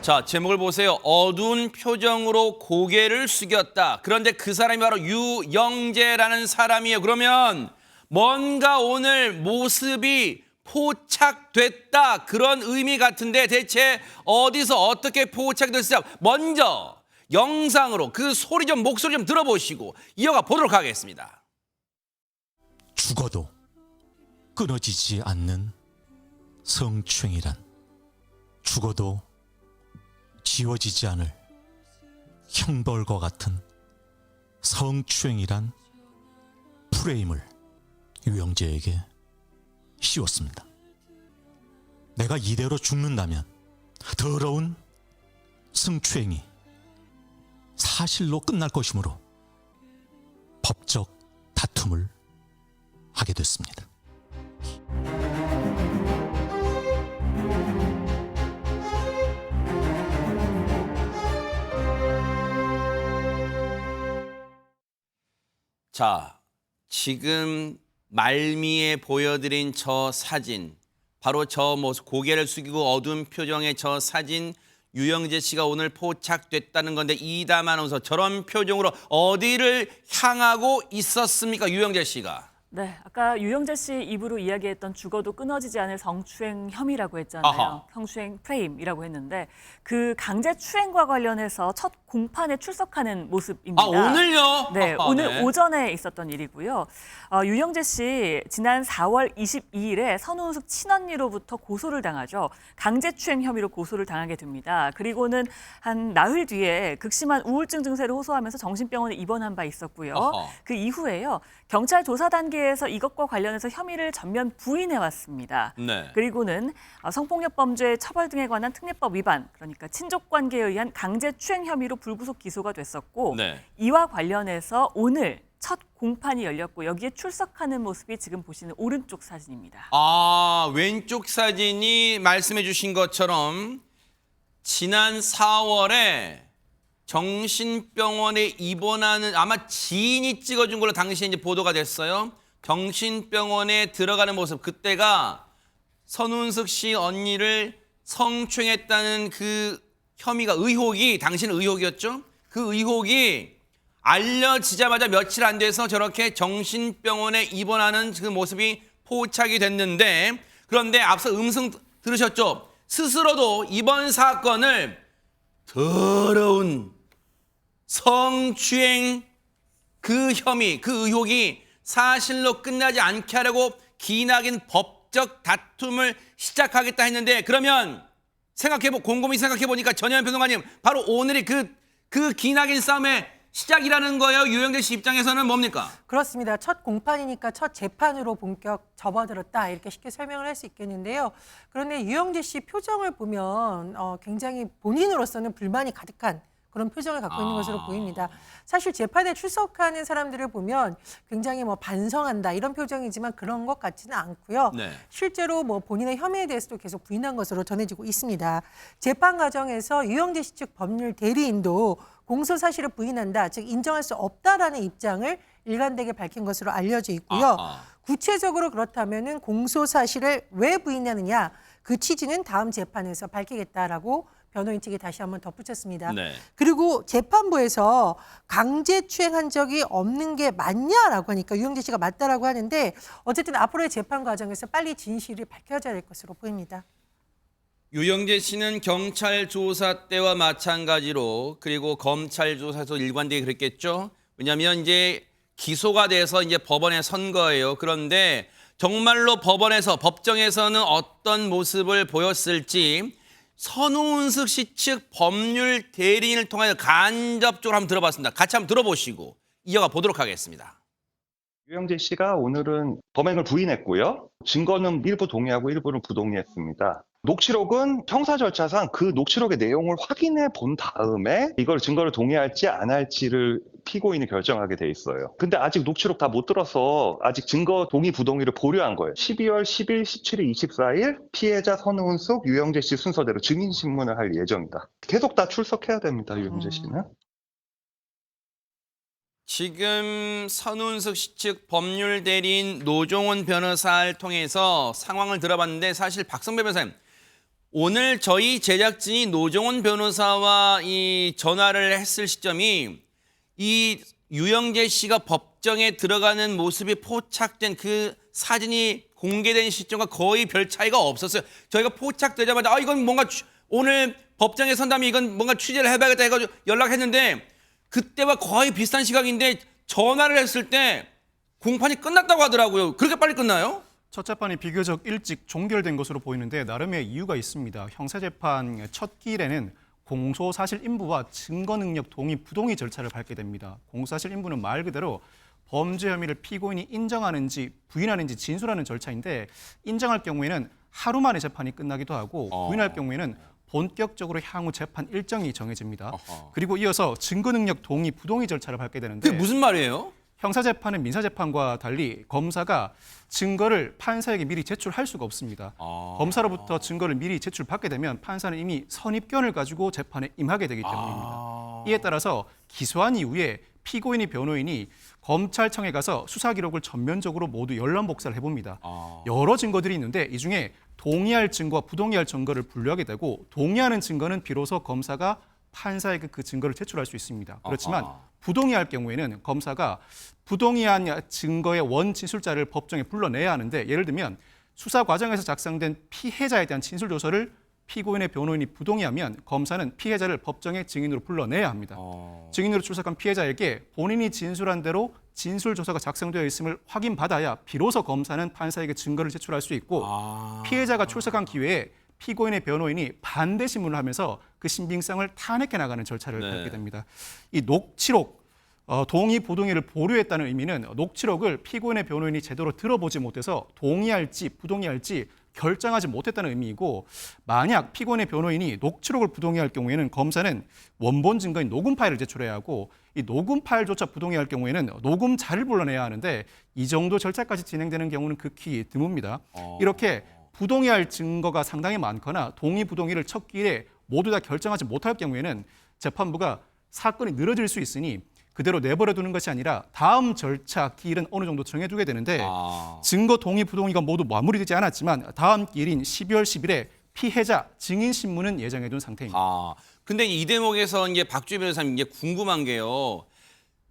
자, 제목을 보세요. 어두운 표정으로 고개를 숙였다. 그런데 그 사람이 바로 유영재라는 사람이에요. 그러면 뭔가 오늘 모습이 포착됐다. 그런 의미 같은데 대체 어디서 어떻게 포착됐을까? 먼저 영상으로 그 소리 좀 목소리 좀 들어보시고 이어가 보도록 하겠습니다. 죽어도 끊어지지 않는 성추행이란, 죽어도 지워지지 않을 형벌과 같은 성추행이란 프레임을 유영재에게 씌웠습니다. 내가 이대로 죽는다면 더러운 성추행이 사실로 끝날 것이므로 법적 다툼을 하게 됐습니다. 자, 지금 말미에 보여드린 저 사진, 바로 저 모습, 고개를 숙이고 어두운 표정의 저 사진, 유영재 씨가 오늘 포착됐다는 건데 이담 아나운서 저런 표정으로 어디를 향하고 있었습니까, 유영재 씨가? 네, 아까 유영재 씨 입으로 이야기했던 죽어도 끊어지지 않을 성추행 혐의라고 했잖아요. 아하. 성추행 프레임이라고 했는데 그 강제 추행과 관련해서 첫 공판에 출석하는 모습입니다. 아, 오늘요? 네, 아하, 오늘 네. 오전에 있었던 일이고요. 유영재 씨 지난 4월 22일에 선우은숙 친언니로부터 고소를 당하죠. 강제추행 혐의로 고소를 당하게 됩니다. 그리고는 한 나흘 뒤에 극심한 우울증 증세를 호소하면서 정신병원에 입원한 바 있었고요. 어허. 그 이후에요. 경찰 조사 단계에서 이것과 관련해서 혐의를 전면 부인해 왔습니다. 네. 그리고는 성폭력 범죄 처벌 등에 관한 특례법 위반, 그러니까 친족 관계에 의한 강제추행 혐의로 불구속 기소가 됐었고 네. 이와 관련해서 오늘 첫 공판이 열렸고 여기에 출석하는 모습이 지금 보시는 오른쪽 사진입니다. 아, 왼쪽 사진이 말씀해 주신 것처럼 지난 4월에 정신병원에 입원하는, 아마 지인이 찍어준 걸로 당시에 이제 보도가 됐어요. 정신병원에 들어가는 모습, 그때가 선운숙 씨 언니를 성추행했다는 그 혐의가, 의혹이, 당시는 의혹이었죠. 그 의혹이 알려지자마자 며칠 안 돼서 저렇게 정신병원에 입원하는 그 모습이 포착이 됐는데, 그런데 앞서 음성 들으셨죠? 스스로도 이번 사건을 더러운 성추행 그 혐의, 그 의혹이 사실로 끝나지 않게 하려고 기나긴 법적 다툼을 시작하겠다 했는데, 그러면 곰곰이 생각해보니까 전현 변호사님, 바로 오늘이 그 기나긴 싸움의 시작이라는 거예요. 유영재 씨 입장에서는 뭡니까? 그렇습니다. 첫 공판이니까 첫 재판으로 본격 접어들었다, 이렇게 쉽게 설명을 할 수 있겠는데요. 그런데 유영재 씨 표정을 보면 굉장히 본인으로서는 불만이 가득한 그런 표정을 갖고 있는 것으로 보입니다. 사실 재판에 출석하는 사람들을 보면 굉장히 반성한다 이런 표정이지만 그런 것 같지는 않고요. 네. 실제로 본인의 혐의에 대해서도 계속 부인한 것으로 전해지고 있습니다. 재판 과정에서 유영재 씨 측 법률 대리인도 공소 사실을 부인한다, 즉 인정할 수 없다라는 입장을 일관되게 밝힌 것으로 알려져 있고요. 구체적으로 그렇다면은 공소 사실을 왜 부인하느냐, 그 취지는 다음 재판에서 밝히겠다라고 변호인 측이 다시 한번 덧붙였습니다. 네. 그리고 재판부에서 강제추행한 적이 없는 게 맞냐라고 하니까 유영재 씨가 맞다라고 하는데, 어쨌든 앞으로의 재판 과정에서 빨리 진실이 밝혀져야 될 것으로 보입니다. 유영재 씨는 경찰 조사 때와 마찬가지로, 그리고 검찰 조사에서 일관되게 그랬겠죠. 왜냐하면 이제 기소가 돼서 이제 법원에 선 거예요. 그런데 정말로 법정에서는 어떤 모습을 보였을지 선우은숙 씨 측 법률 대리인을 통하여 간접적으로 한번 들어봤습니다. 같이 한번 들어보시고 이어가 보도록 하겠습니다. 유영재 씨가 오늘은 범행을 부인했고요. 증거는 일부 동의하고 일부는 부동의했습니다. 녹취록은 형사 절차상 그 녹취록의 내용을 확인해 본 다음에 이걸 증거를 동의할지 안 할지를 피고인이 결정하게 돼 있어요. 근데 아직 녹취록 다 못 들어서 아직 증거 동의 부동의를 보류한 거예요. 12월 10일, 17일, 24일 피해자 선우은숙, 유영재 씨 순서대로 증인신문을 할 예정이다. 계속 다 출석해야 됩니다, 유영재 씨는. 지금 선운숙 씨 측 법률 대리인 노종원 변호사를 통해서 상황을 들어봤는데, 사실 박성배 변호사님, 오늘 저희 제작진이 노정원 변호사와 이 전화를 했을 시점이 이 유영재 씨가 법정에 들어가는 모습이 포착된 그 사진이 공개된 시점과 거의 별 차이가 없었어요. 저희가 포착되자마자 이건 뭔가 오늘 법정에 선다면 이건 뭔가 취재를 해봐야겠다 해가지고 연락했는데 그때와 거의 비슷한 시각인데 전화를 했을 때 공판이 끝났다고 하더라고요. 그렇게 빨리 끝나요? 첫 재판이 비교적 일찍 종결된 것으로 보이는데 나름의 이유가 있습니다. 형사재판 첫 기일에는 공소사실 인부와 증거능력 동의 부동의 절차를 밟게 됩니다. 공소사실 인부는 말 그대로 범죄 혐의를 피고인이 인정하는지 부인하는지 진술하는 절차인데 인정할 경우에는 하루 만에 재판이 끝나기도 하고 부인할 경우에는 본격적으로 향후 재판 일정이 정해집니다. 그리고 이어서 증거능력 동의 부동의 절차를 밟게 되는데 그게 무슨 말이에요? 형사재판은 민사재판과 달리 검사가 증거를 판사에게 미리 제출할 수가 없습니다. 검사로부터 증거를 미리 제출받게 되면 판사는 이미 선입견을 가지고 재판에 임하게 되기 때문입니다. 이에 따라서 기소한 이후에 피고인이 변호인이 검찰청에 가서 수사 기록을 전면적으로 모두 열람복사를 해봅니다. 여러 증거들이 있는데 이 중에 동의할 증거와 부동의할 증거를 분류하게 되고 동의하는 증거는 비로소 검사가 판사에게 그 증거를 제출할 수 있습니다. 그렇지만 부동의할 경우에는 검사가 부동의한 증거의 원 진술자를 법정에 불러내야 하는데 예를 들면 수사 과정에서 작성된 피해자에 대한 진술 조서를 피고인의 변호인이 부동의하면 검사는 피해자를 법정에 증인으로 불러내야 합니다. 증인으로 출석한 피해자에게 본인이 진술한 대로 진술 조서가 작성되어 있음을 확인받아야 비로소 검사는 판사에게 증거를 제출할 수 있고 피해자가 출석한 기회에 피고인의 변호인이 반대 신문을 하면서 그 신빙성을 탄핵해 나가는 절차를 밟게 됩니다. 이 녹취록 동의 부동의를 보류했다는 의미는 녹취록을 피고인의 변호인이 제대로 들어보지 못해서 동의할지 부동의할지 결정하지 못했다는 의미이고 만약 피고인의 변호인이 녹취록을 부동의할 경우에는 검사는 원본 증거인 녹음 파일을 제출해야 하고 이 녹음 파일조차 부동의할 경우에는 녹음자를 불러내야 하는데 이 정도 절차까지 진행되는 경우는 극히 드뭅니다. 이렇게 부동의할 증거가 상당히 많거나 동의 부동의를 첫 기일에 모두 다 결정하지 못할 경우에는 재판부가 사건이 늘어질 수 있으니 그대로 내버려 두는 것이 아니라 다음 절차 기일은 어느 정도 정해두게 되는데 증거 동의 부동의가 모두 마무리되지 않았지만 다음 기일인 12월 10일에 피해자 증인 신문은 예정해둔 상태입니다. 근데 이 대목에서 이제 박주희 변호사님 이제 궁금한 게요.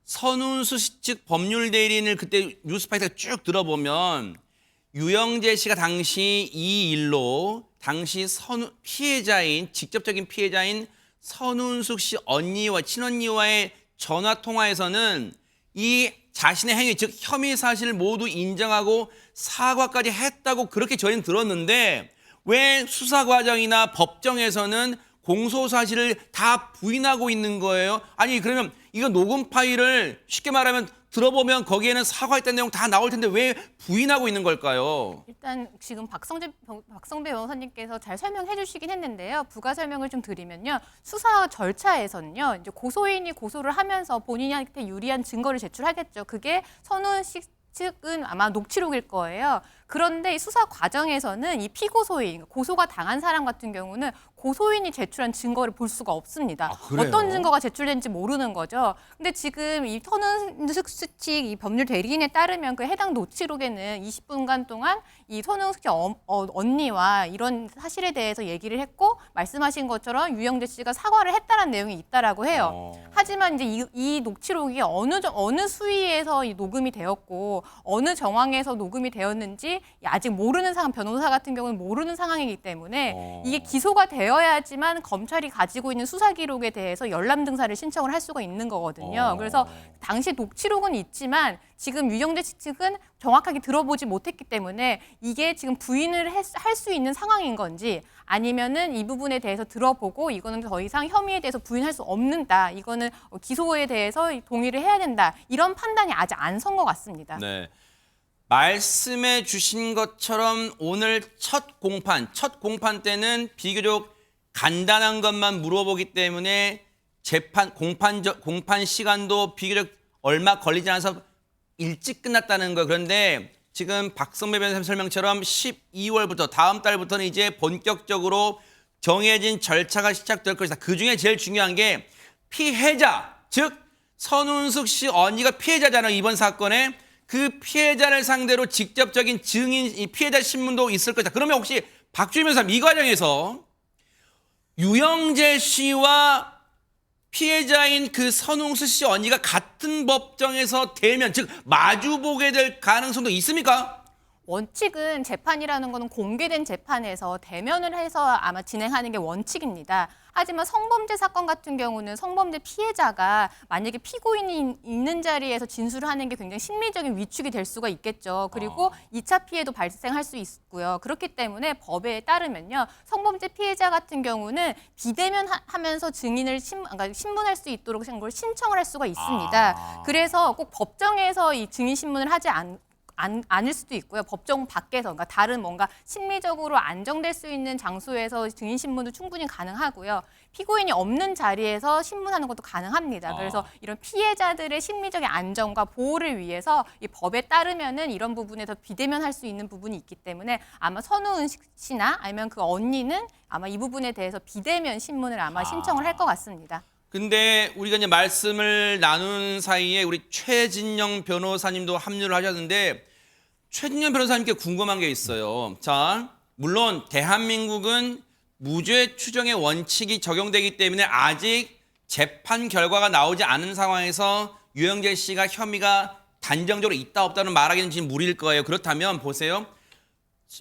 선운수 씨 측 법률 대리인을 그때 뉴스파이터가 쭉 들어보면 유영재 씨가 당시 이 일로 당시 피해자인 직접적인 피해자인 선운숙 씨 언니와 친언니와의 전화 통화에서는 이 자신의 행위 즉 혐의 사실을 모두 인정하고 사과까지 했다고 그렇게 저희는 들었는데 왜 수사 과정이나 법정에서는 공소 사실을 다 부인하고 있는 거예요? 아니 그러면 이거 녹음 파일을 쉽게 말하면 들어보면 거기에는 사과했다는 내용 다 나올 텐데 왜 부인하고 있는 걸까요? 일단 지금 박성배 변호사님께서 잘 설명해 주시긴 했는데요. 부가 설명을 좀 드리면요. 수사 절차에서는요. 이제 고소인이 고소를 하면서 본인한테 유리한 증거를 제출하겠죠. 그게 선운 씨 측은 아마 녹취록일 거예요. 그런데 이 수사 과정에서는 이 피고소인, 고소가 당한 사람 같은 경우는 고소인이 제출한 증거를 볼 수가 없습니다. 어떤 증거가 제출된지 모르는 거죠. 근데 지금 이 선운숙 측 이 법률 대리인에 따르면 그 해당 녹취록에는 20분간 동안 이 선운숙 씨 언니와 이런 사실에 대해서 얘기를 했고 말씀하신 것처럼 유영재 씨가 사과를 했다는 내용이 있다라고 해요. 하지만 이제 이 녹취록이 어느 수위에서 이 녹음이 되었고 어느 정황에서 녹음이 되었는지 아직 모르는 상황, 변호사 같은 경우는 모르는 상황이기 때문에 이게 기소가 되어야지만 검찰이 가지고 있는 수사 기록에 대해서 열람 등사를 신청을 할 수가 있는 거거든요. 그래서 당시 녹취록은 있지만 지금 유영재 씨 측은 정확하게 들어보지 못했기 때문에 이게 지금 부인을 할 수 있는 상황인 건지 아니면은 이 부분에 대해서 들어보고 이거는 더 이상 혐의에 대해서 부인할 수 없는다. 이거는 기소에 대해서 동의를 해야 된다. 이런 판단이 아직 안 선 것 같습니다. 네. 말씀해 주신 것처럼 오늘 첫 공판 때는 비교적 간단한 것만 물어보기 때문에 공판 시간도 비교적 얼마 걸리지 않아서 일찍 끝났다는 거. 그런데 지금 박성배 변호사님 설명처럼 12월부터 다음 달부터는 이제 본격적으로 정해진 절차가 시작될 것이다. 그중에 제일 중요한 게 피해자, 즉 선운숙 씨 언니가 피해자잖아요. 이번 사건에. 그 피해자를 상대로 직접적인 증인, 이 피해자 신문도 있을 것이다. 그러면 혹시 박주희 변호사님 이 과정에서 유영재 씨와 피해자인 그 선웅수 씨 언니가 같은 법정에서 대면, 즉 마주보게 될 가능성도 있습니까? 원칙은 재판이라는 거는 공개된 재판에서 대면을 해서 아마 진행하는 게 원칙입니다. 하지만 성범죄 사건 같은 경우는 성범죄 피해자가 만약에 피고인이 있는 자리에서 진술을 하는 게 굉장히 심리적인 위축이 될 수가 있겠죠. 그리고 2차 피해도 발생할 수 있고요. 그렇기 때문에 법에 따르면요. 성범죄 피해자 같은 경우는 비대면 하면서 증인을 그러니까 신문할 수 있도록 걸 신청을 할 수가 있습니다. 그래서 꼭 법정에서 이 증인 신문을 하지 않을 수도 있고요. 법정 밖에서, 그러니까 다른 뭔가 심리적으로 안정될 수 있는 장소에서 증인 신문도 충분히 가능하고요. 피고인이 없는 자리에서 신문하는 것도 가능합니다. 그래서 이런 피해자들의 심리적인 안정과 보호를 위해서 이 법에 따르면은 이런 부분에서 비대면할 수 있는 부분이 있기 때문에 아마 선우은 씨나 아니면 그 언니는 아마 이 부분에 대해서 비대면 신문을 아마 신청을 할 것 같습니다. 근데 우리가 이제 말씀을 나눈 사이에 우리 최진영 변호사님도 합류를 하셨는데 최진영 변호사님께 궁금한 게 있어요. 자, 물론 대한민국은 무죄 추정의 원칙이 적용되기 때문에 아직 재판 결과가 나오지 않은 상황에서 유영재 씨가 혐의가 단정적으로 있다 없다는 말하기는 지금 무리일 거예요. 그렇다면 보세요.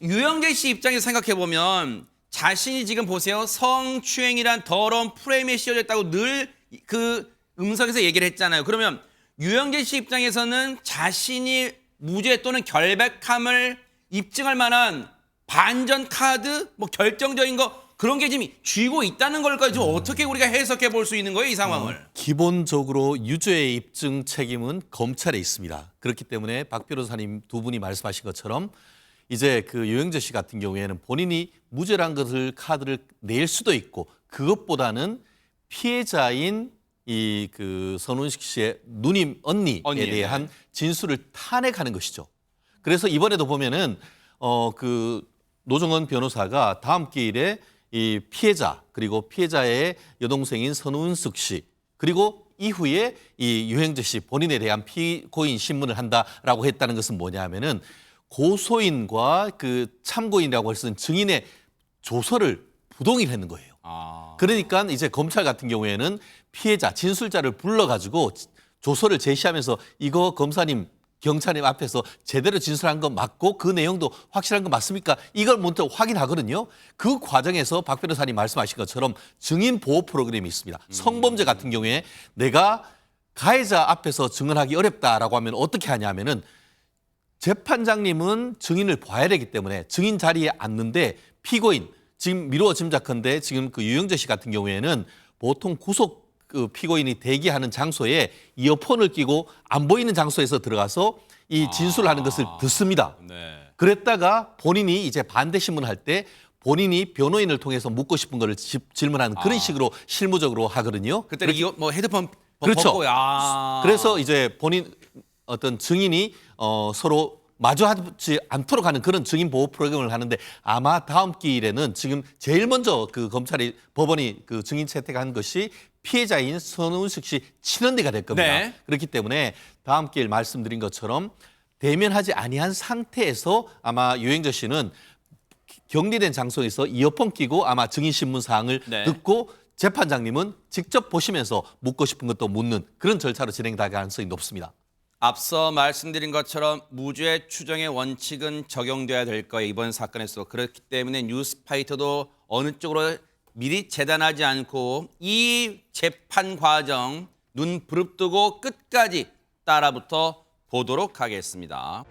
유영재 씨 입장에서 생각해 보면 자신이 지금 보세요. 성추행이란 더러운 프레임에 씌워져 있다고 늘 그 음성에서 얘기를 했잖아요. 그러면 유영재 씨 입장에서는 자신이 무죄 또는 결백함을 입증할 만한 반전 카드, 뭐 결정적인 거 그런 게 지금 쥐고 있다는 걸까요? 좀 어떻게 우리가 해석해 볼 수 있는 거예요, 이 상황을? 기본적으로 유죄의 입증 책임은 검찰에 있습니다. 그렇기 때문에 박 변호사님 두 분이 말씀하신 것처럼 이제 그 유영재 씨 같은 경우에는 본인이 무죄란 것을 카드를 낼 수도 있고 그것보다는 피해자인 이 그 선운식 씨의 누님 언니에 대한 진술을 탄핵하는 것이죠. 그래서 이번에도 보면은 그 노정원 변호사가 다음 기일에 이 피해자 그리고 피해자의 여동생인 선운숙 씨 그리고 이후에 이 유영재 씨 본인에 대한 피고인 신문을 한다라고 했다는 것은 뭐냐면은 고소인과 그 참고인이라고 했던 증인의 조서를 부동의를 했는 거예요. 그러니까 이제 검찰 같은 경우에는 피해자, 진술자를 불러가지고 조서를 제시하면서 이거 검사님, 경찰님 앞에서 제대로 진술한 거 맞고 그 내용도 확실한 거 맞습니까? 이걸 먼저 확인하거든요. 그 과정에서 박 변호사님 말씀하신 것처럼 증인 보호 프로그램이 있습니다. 성범죄 같은 경우에 내가 가해자 앞에서 증언하기 어렵다라고 하면 어떻게 하냐면은 재판장님은 증인을 봐야 되기 때문에 증인 자리에 앉는데 피고인, 지금 미루어 짐작컨대 지금 그 유영재 씨 같은 경우에는 보통 구속 그 피고인이 대기하는 장소에 이어폰을 끼고 안 보이는 장소에서 들어가서 이 진술하는 것을 듣습니다. 그랬다가 본인이 이제 반대 신문할 때 본인이 변호인을 통해서 묻고 싶은 거를 질문하는 그런 식으로 실무적으로 하거든요. 그때는 이거 뭐 헤드폰 그렇죠. 벗고, 그래서 이제 본인 어떤 증인이 서로 마주하지 않도록 하는 그런 증인 보호 프로그램을 하는데 아마 다음 기일에는 지금 제일 먼저 그 검찰이 법원이 그 증인 채택한 것이 피해자인 선운숙 씨 친언니가 될 겁니다. 네. 그렇기 때문에 다음 기일 말씀드린 것처럼 대면하지 아니한 상태에서 아마 유영재 씨는 격리된 장소에서 이어폰 끼고 아마 증인 신문 사항을 듣고 재판장님은 직접 보시면서 묻고 싶은 것도 묻는 그런 절차로 진행될 가능성이 높습니다. 앞서 말씀드린 것처럼 무죄 추정의 원칙은 적용돼야 될 거예요. 이번 사건에서. 그렇기 때문에 뉴스파이터도 어느 쪽으로 미리 재단하지 않고 이 재판 과정 눈 부릅뜨고 끝까지 따라붙어 보도록 하겠습니다.